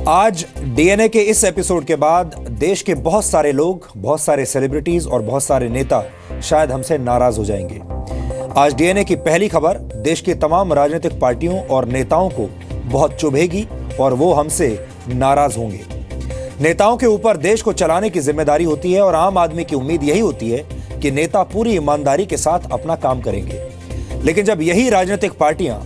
आज डीएनए के इस एपिसोड के बाद देश के बहुत सारे लोग, बहुत सारे सेलिब्रिटीज और बहुत सारे नेता शायद हमसे नाराज हो जाएंगे। आज डीएनए की पहली खबर देश की तमाम राजनीतिक पार्टियों और नेताओं को बहुत चुभेगी और वो हमसे नाराज होंगे। नेताओं के ऊपर देश को चलाने की जिम्मेदारी होती है और आम आदमी की उम्मीद यही होती है कि नेता पूरी ईमानदारी के साथ अपना काम करेंगे। लेकिन जब यही राजनीतिक पार्टियां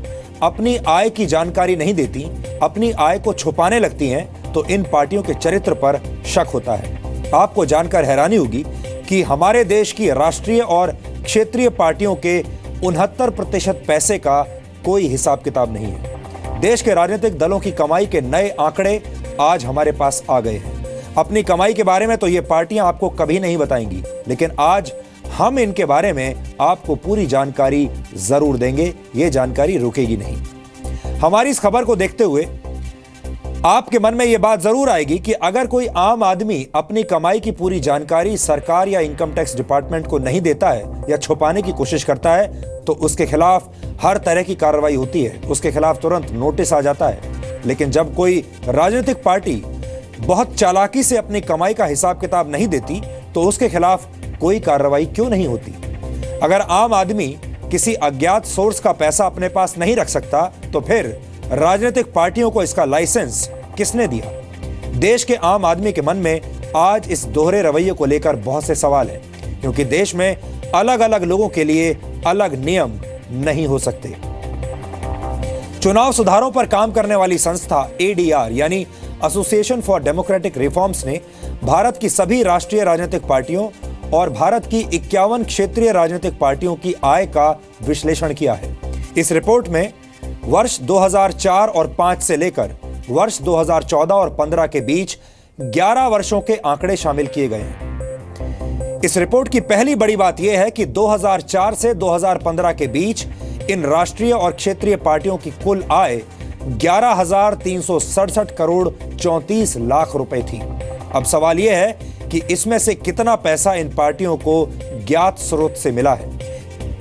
अपनी आय की जानकारी नहीं देती, अपनी आय को छुपाने लगती हैं, तो इन पार्टियों के चरित्र पर शक होता है। आपको जानकर हैरानी होगी कि हमारे देश की राष्ट्रीय और क्षेत्रीय पार्टियों के 69% पैसे का कोई हिसाब किताब नहीं है। देश के राजनीतिक दलों की कमाई के नए आंकड़े आज हमारे पास आ गए हैं। अपनी कमाई के बारे में तो ये पार्टियां आपको कभी नहीं बताएंगी, लेकिन आज हम इनके बारे में आपको पूरी जानकारी जरूर देंगे। ये जानकारी रुकेगी नहीं। हमारी इस खबर को देखते हुए आपके मन में यह बात जरूर आएगी कि अगर कोई आम आदमी अपनी कमाई की पूरी जानकारी सरकार या इनकम टैक्स डिपार्टमेंट को नहीं देता है या छुपाने की कोशिश करता है, तो उसके खिलाफ हर तरह की कार्रवाई होती है, उसके खिलाफ तुरंत नोटिस आ जाता है। लेकिन जब कोई राजनीतिक पार्टी बहुत चालाकी से अपनी कमाई का हिसाब किताब नहीं देती, तो उसके खिलाफ कोई कार्रवाई क्यों नहीं होती? अगर आम आदमी किसी अज्ञात सोर्स का पैसा अपने पास नहीं रख सकता, तो फिर राजनीतिक पार्टियों को इसका लाइसेंस किसने दिया? देश के आम आदमी के मन में आज इस दोहरे रवैये को लेकर बहुत से सवाल हैं, क्योंकि देश में अलग अलग लोगों के लिए अलग नियम नहीं हो सकते। चुनाव सुधारों पर काम करने वाली संस्था एडीआर यानी एसोसिएशन फॉर डेमोक्रेटिक रिफॉर्म्स ने भारत की सभी राष्ट्रीय राजनीतिक पार्टियों और भारत की 51 क्षेत्रीय राजनीतिक पार्टियों की आय का विश्लेषण किया है। इस रिपोर्ट में वर्ष 2004 और 5 से लेकर वर्ष 2014 और 15 के बीच 11 वर्षों के आंकड़े शामिल किए गए हैं। इस रिपोर्ट की पहली बड़ी बात यह है कि 2004 से 2015 के बीच इन राष्ट्रीय और क्षेत्रीय पार्टियों की कुल आय 11,367 करोड़ 34 लाख रुपए थी। अब सवाल यह है कि इसमें से कितना पैसा इन पार्टियों को ज्ञात स्रोत से मिला है।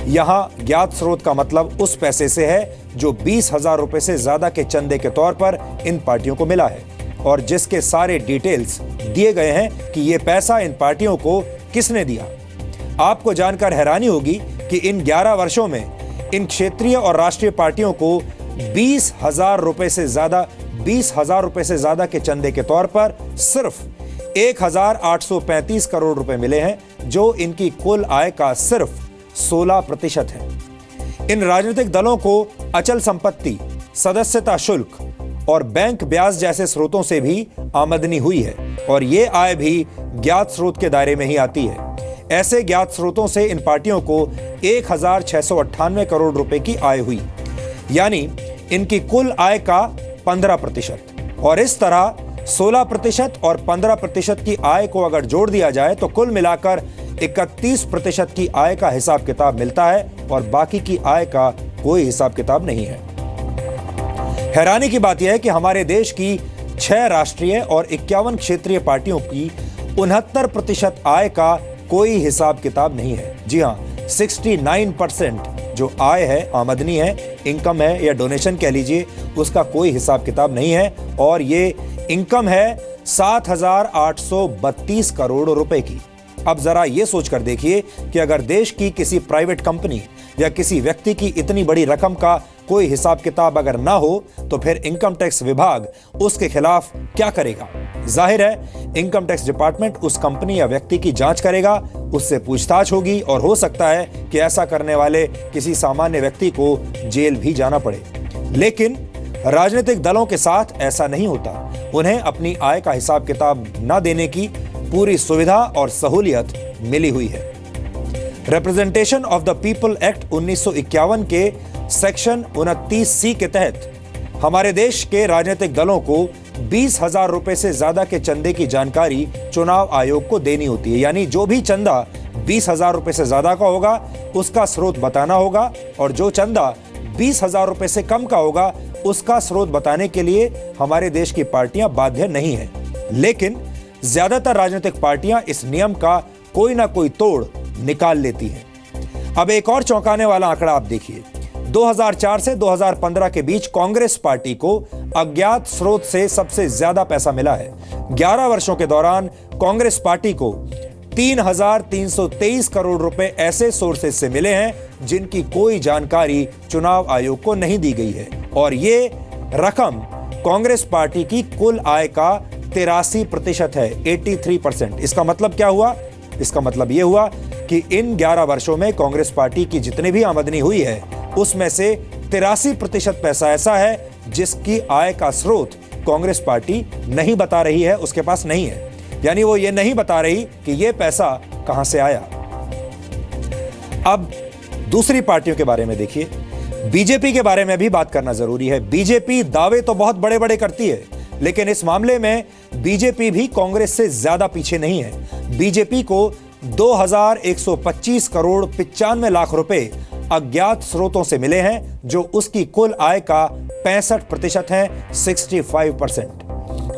यहां ज्ञात स्रोत का मतलब उस पैसे से है जो 20,000 रुपए से ज्यादा के चंदे के तौर पर इन पार्टियों को मिला है और जिसके सारे डिटेल्स दिए गए हैं कि यह पैसा इन पार्टियों को किसने दिया। आपको जानकर हैरानी होगी कि इन 11 वर्षों में इन क्षेत्रीय और राष्ट्रीय पार्टियों को 20,000 रुपए से ज्यादा के चंदे के तौर पर सिर्फ 1,835 करोड़ रुपए मिले हैं, जो इनकी कुल आय का सिर्फ 16% है। इन राजनीतिक दलों को अचल संपत्ति, सदस्यता शुल्क और बैंक ब्याज जैसे स्रोतों से भी आमदनी हुई है और ये आय भी ज्ञात स्रोत के दायरे में ही आती है। ऐसे ज्ञात स्रोतों से इन पार्टियों को 1,698 करोड़ रुपए की आय हुई, यानी इनकी कुल आय का 15%। और इस तरह 16% और 15% की आय को अगर जोड़ दिया जाए तो कुल मिलाकर 31% की आय का हिसाब किताब मिलता है और बाकी की आय का कोई हिसाब किताब नहीं है। हैरानी की बात यह है कि हमारे देश की 6 राष्ट्रीय और 51 क्षेत्रीय पार्टियों की 69% आय का कोई हिसाब किताब नहीं है। जी हां, 69% जो आय है, आमदनी है, इनकम है या डोनेशन कह लीजिए, उसका कोई हिसाब किताब नहीं है और ये इनकम है 7,832 करोड़ रुपए की। अब जरा ये सोचकर देखिए कि अगर देश की किसी प्राइवेट कंपनी या किसी व्यक्ति की इतनी बड़ी रकम का कोई हिसाब किताब अगर ना हो, तो फिर इनकम टैक्स विभाग उसके खिलाफ क्या करेगा? जाहिर है इनकम टैक्स डिपार्टमेंट उस कंपनी या व्यक्ति की जांच करेगा, उससे पूछताछ होगी और हो सकता है कि ऐसा करने वाले किसी सामान्य व्यक्ति को जेल भी जाना पड़े। लेकिन राजनीतिक दलों के साथ ऐसा नहीं होता। उन्हें अपनी आय का हिसाब किताब न देने की पूरी सुविधा और सहूलियत मिली हुई है। Representation of the people act 1951 के सेक्शन 29C के तहत हमारे देश के राजनीतिक दलों को 20,000 रुपए से ज्यादा के चंदे की जानकारी चुनाव आयोग को देनी होती है। यानी जो भी चंदा 20,000 रुपए से ज्यादा का होगा उसका स्रोत बताना होगा और जो चंदा 20,000 रुपए से कम का होगा उसका स्रोत बताने के लिए हमारे देश की पार्टियां बाध्य नहीं है। लेकिन ज्यादातर राजनीतिक पार्टियां इस नियम का कोई ना कोई तोड़ निकाल लेती हैं। अब एक और चौंकाने वाला आंकड़ा आप देखिए, 2004 से 2015 के बीच कांग्रेस पार्टी को अज्ञात स्रोत से सबसे ज्यादा पैसा मिला है। 11 वर्षों के दौरान कांग्रेस पार्टी को 3,323 करोड़ रुपए ऐसे सोर्सेज से मिले हैं जिनकी कोई जानकारी चुनाव आयोग को नहीं दी गई है, और ये रकम कांग्रेस पार्टी की कुल आय का 83% है, 83%। इसका मतलब क्या हुआ? इसका मतलब यह हुआ कि इन 11 वर्षों में कांग्रेस पार्टी की जितनी भी आमदनी हुई है उसमें से 83% पैसा ऐसा है जिसकी आय का स्रोत कांग्रेस पार्टी नहीं बता रही है, उसके पास नहीं है। यानी वो ये नहीं बता रही कि ये पैसा कहां से आया। अब दूसरी पार्टियों के बारे में देखिए, बीजेपी के बारे में भी बात करना जरूरी है। बीजेपी दावे तो बहुत बड़े बड़े करती है, लेकिन इस मामले में बीजेपी भी कांग्रेस से ज्यादा पीछे नहीं है। बीजेपी को 2,125 करोड़ 95 लाख रुपए अज्ञात स्रोतों से मिले हैं, जो उसकी कुल आय का 65% है, 65%।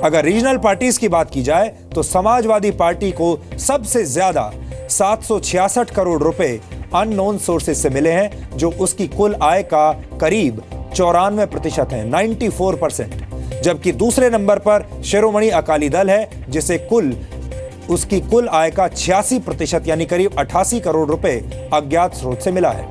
अगर रीजनल पार्टीज की बात की जाए तो समाजवादी पार्टी को सबसे ज्यादा 766 करोड़ रुपए अननोन सोर्सेज से मिले हैं, जो उसकी कुल आय का करीब 94% है, 94%। जबकि दूसरे नंबर पर शिरोमणि अकाली दल है, जिसे उसकी कुल आय का 86% यानी करीब 88 करोड़ रुपए अज्ञात स्रोत से मिला है।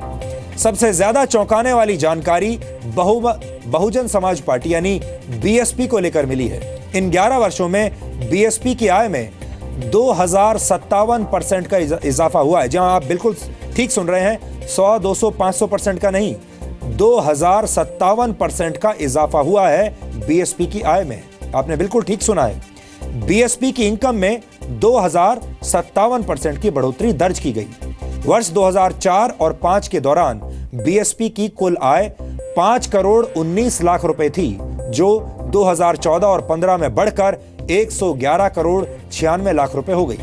सबसे ज्यादा चौंकाने वाली जानकारी बहुजन समाज पार्टी यानी बीएसपी को लेकर मिली है। इन 11 वर्षों में बीएसपी की आय में 2057% का इजाफा हुआ है। जहां आप बिल्कुल ठीक सुन रहे हैं, 100, 200, 500% का नहीं, 2057% का इजाफा हुआ है बीएसपी की आय में। आपने बिल्कुल ठीक सुना है, बीएसपी की इनकम में 2057% की बढ़ोतरी दर्ज की गई। वर्ष 2004 और 5 के दौरान बीएसपी की कुल आय 5 करोड़ 19 लाख रुपए थी, जो 2014 और 15 में बढ़कर 111 करोड़ 96 लाख रुपए हो गई।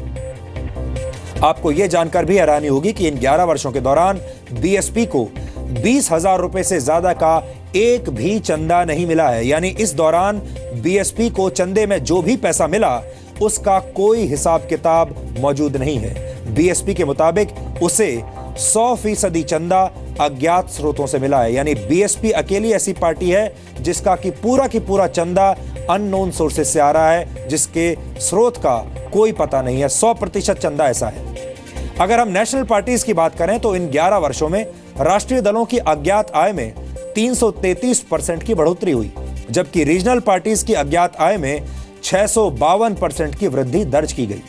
आपको यह जानकर भी हैरानी होगी कि इन 11 वर्षों के दौरान बीएसपी को 20,000 रुपए से ज्यादा का एक भी चंदा नहीं मिला है। यानी इस दौरान बीएसपी को चंदे में जो भी पैसा मिला उसका कोई हिसाब किताब मौजूद नहीं है। बीएसपी के मुताबिक उसे 100% चंदा अज्ञात स्रोतों से मिला है। यानी बीएसपी अकेली ऐसी पार्टी है जिसका कि पूरा चंदा अननोन सोर्सेज से आ रहा है, जिसके स्रोत का कोई पता नहीं है। 100% चंदा ऐसा है। अगर हम नेशनल पार्टीज की बात करें तो इन 11 वर्षों में राष्ट्रीय दलों की अज्ञात आय में 333% की बढ़ोतरी हुई, जबकि रीजनल पार्टीज की अज्ञात आय में 652% की वृद्धि दर्ज की गई।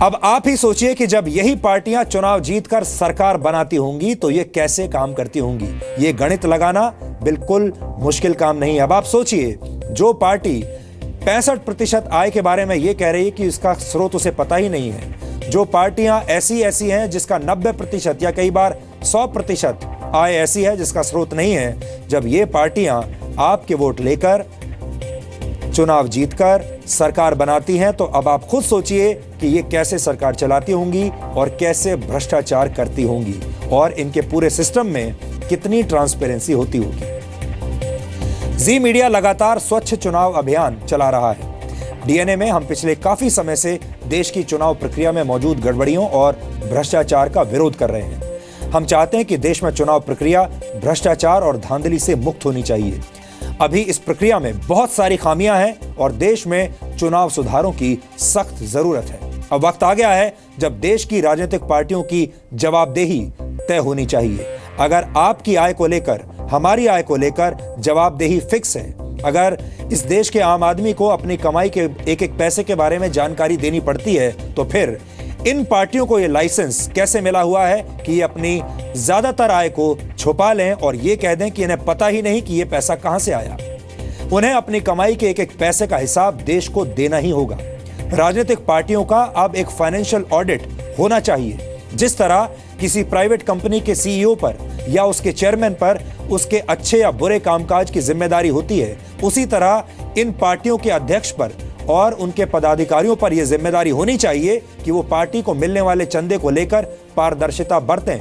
अब आप ही सोचिए कि जब यही पार्टियां चुनाव जीतकर सरकार बनाती होंगी तो ये कैसे काम करती होंगी। ये गणित लगाना बिल्कुल मुश्किल काम नहीं है। अब आप सोचिए, जो पार्टी 65% आय के बारे में ये कह रही है कि इसका स्रोत उसे पता ही नहीं है, जो पार्टियां ऐसी हैं जिसका 90% या कई बार 100% आय ऐसी है जिसका स्रोत नहीं है, जब ये पार्टियां आपके वोट लेकर चुनाव जीतकर सरकार बनाती हैं, तो अब आप खुद सोचिए कि ये कैसे सरकार चलाती होंगी और कैसे भ्रष्टाचार करती होंगी, और इनके पूरे सिस्टम में कितनी ट्रांसपेरेंसी होती होगी। जी मीडिया लगातार स्वच्छ चुनाव अभियान चला रहा है। डीएनए में हम पिछले काफी समय से देश की चुनाव प्रक्रिया में मौजूद गड़बड़ियों और भ्रष्टाचार का विरोध कर रहे हैं। हम चाहते हैं कि देश में चुनाव प्रक्रिया भ्रष्टाचार और धांधली से मुक्त होनी चाहिए। अभी इस प्रक्रिया में बहुत सारी खामियां हैं और देश में चुनाव सुधारों की सख्त जरूरत है। अब वक्त आ गया है जब देश की राजनीतिक पार्टियों की जवाबदेही तय होनी चाहिए। अगर आपकी आय को लेकर, हमारी आय को लेकर जवाबदेही फिक्स है, अगर इस देश के आम आदमी को अपनी कमाई के एक एक पैसे के बारे में जानकारी देनी पड़ती है, तो फिर इन पार्टियों को यह लाइसेंस कैसे मिला हुआ है कि ये अपनी ज्यादातर आय को छुपा लें और ये कह दें कि इन्हें पता ही नहीं कि ये पैसा कहां से आया। उन्हें अपनी कमाई के एक एक पैसे का हिसाब देश को देना ही होगा। राजनीतिक पार्टियों का अब एक फाइनेंशियल ऑडिट होना चाहिए। जिस तरह किसी प्राइवेट कंपनी के सीईओ पर या उसके चेयरमैन पर उसके अच्छे या बुरे कामकाज की जिम्मेदारी होती है, उसी तरह इन पार्टियों के अध्यक्ष पर और उनके पदाधिकारियों पर यह जिम्मेदारी होनी चाहिए कि वो पार्टी को मिलने वाले चंदे को लेकर पारदर्शिता बरतें,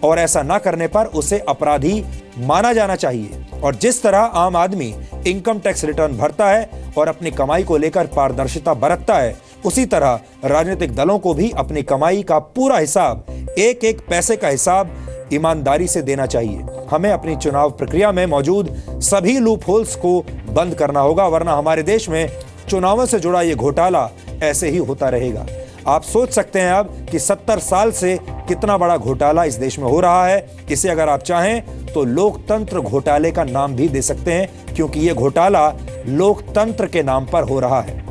और ऐसा न करने पर उसे अपराधी माना जाना चाहिए। और जिस तरह आम आदमी इनकम टैक्स रिटर्न भरता है और अपनी कमाई को लेकर पारदर्शिता बरतता है, उसी तरह राजनीतिक दलों को भी अपनी कमाई का पूरा हिसाब, एक एक पैसे का हिसाब ईमानदारी से देना चाहिए। हमें अपनी चुनाव प्रक्रिया में मौजूद सभी लूप होल्स को बंद करना होगा, वरना हमारे देश में चुनावों से जुड़ा ये घोटाला ऐसे ही होता रहेगा। आप सोच सकते हैं अब कि 70 साल से कितना बड़ा घोटाला इस देश में हो रहा है। इसे अगर आप चाहें तो लोकतंत्र घोटाले का नाम भी दे सकते हैं, क्योंकि यह घोटाला लोकतंत्र के नाम पर हो रहा है।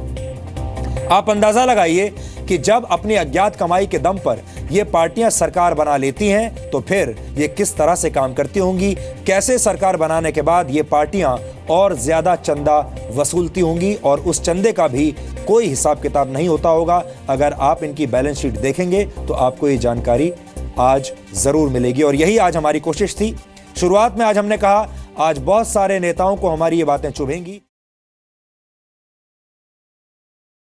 आप अंदाजा लगाइए कि जब अपनी अज्ञात कमाई के दम पर ये पार्टियां सरकार बना लेती हैं तो फिर ये किस तरह से काम करती होंगी, कैसे सरकार बनाने के बाद ये पार्टियां और ज्यादा चंदा वसूलती होंगी, और उस चंदे का भी कोई हिसाब किताब नहीं होता होगा। अगर आप इनकी बैलेंस शीट देखेंगे तो आपको ये जानकारी आज जरूर मिलेगी, और यही आज हमारी कोशिश थी। शुरुआत में आज हमने कहा आज बहुत सारे नेताओं को हमारी ये बातें चुभेंगी।